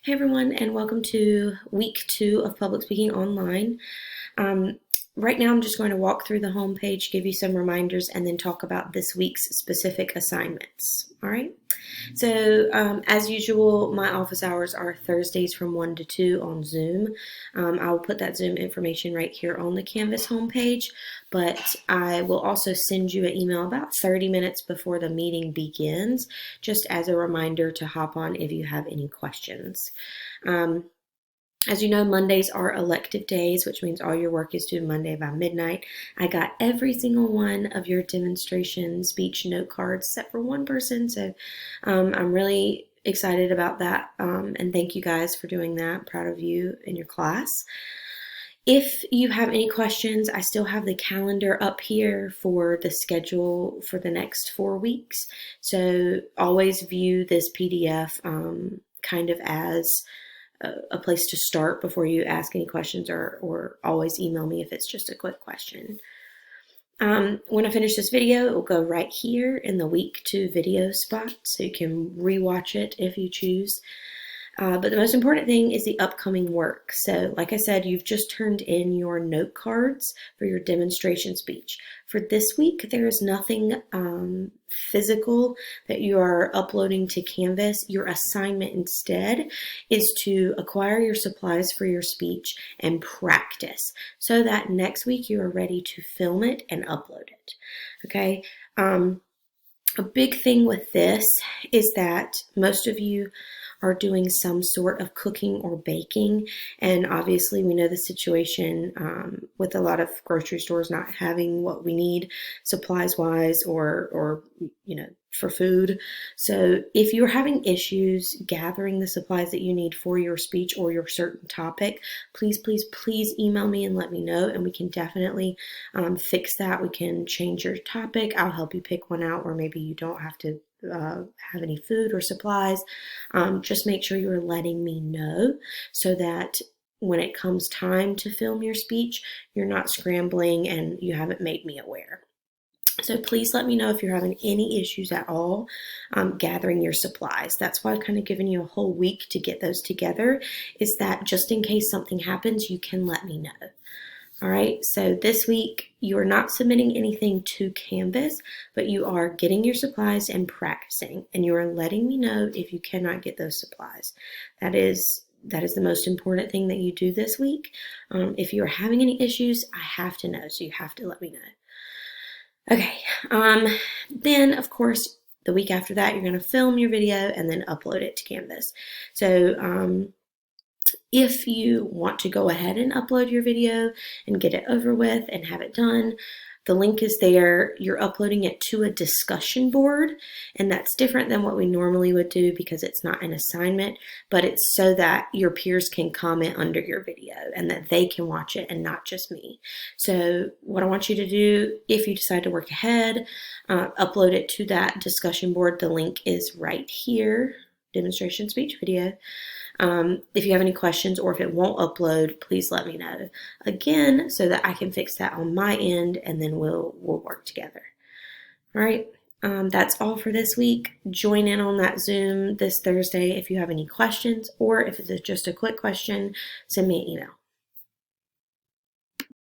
Hey everyone, and welcome to week 2 of Public Speaking Online. Right now I'm just going to walk through the homepage, give you some reminders, and then talk about this week's specific assignments. All right? So as usual, my office hours are Thursdays from 1 to 2 on Zoom. I will put that Zoom information right here on the Canvas homepage, but I will also send you an email about 30 minutes before the meeting begins, just as a reminder to hop on if you have any questions. As you know, Mondays are elective days, which means all your work is due Monday by midnight. I got every single one of your demonstration speech note cards except for one person, so I'm really excited about that, and thank you guys for doing that. Proud of you and your class. If you have any questions, I still have the calendar up here for the schedule for the next 4 weeks, so always view this PDF kind of as a place to start before you ask any questions, or always email me if it's just a quick question. When I finish this video, it will go right here in the week 2 video spot, so you can rewatch it if you choose. But the most important thing is the upcoming work. So like I said, you've just turned in your note cards for your demonstration speech. For this week, there is nothing physical that you are uploading to Canvas. Your assignment instead is to acquire your supplies for your speech and practice so that next week you are ready to film it and upload it. Okay? A big thing with this is that most of you are doing some sort of cooking or baking, and obviously we know the situation with a lot of grocery stores not having what we need supplies wise, or for food. So if you're having issues gathering the supplies that you need for your speech or your certain topic, please email me and let me know, and we can definitely fix that. We can change your topic. I'll help you pick one out where maybe you don't have to have any food or supplies. Just make sure you're letting me know so that when it comes time to film your speech, you're not scrambling and you haven't made me aware. So please let me know if you're having any issues at all gathering your supplies. That's why I've kind of given you a whole week to get those together, is that just in case something happens, you can let me know. All right, so this week you are not submitting anything to Canvas, but you are getting your supplies and practicing, and you are letting me know if you cannot get those supplies. That is the most important thing that you do this week. If you're having any issues, I have to know, so you have to let me know. Okay, then of course, the week after that, you're going to film your video and then upload it to Canvas. So if you want to go ahead and upload your video and get it over with and have it done, the link is there. You're uploading it to a discussion board, and that's different than what we normally would do because it's not an assignment, but it's so that your peers can comment under your video and that they can watch it and not just me. So what I want you to do, if you decide to work ahead, upload it to that discussion board. The link is right here, demonstration speech video. If you have any questions or if it won't upload, please let me know again so that I can fix that on my end, and then we'll work together. All right, that's all for this week. Join in on that Zoom this Thursday if you have any questions, or if it's just a quick question, send me an email.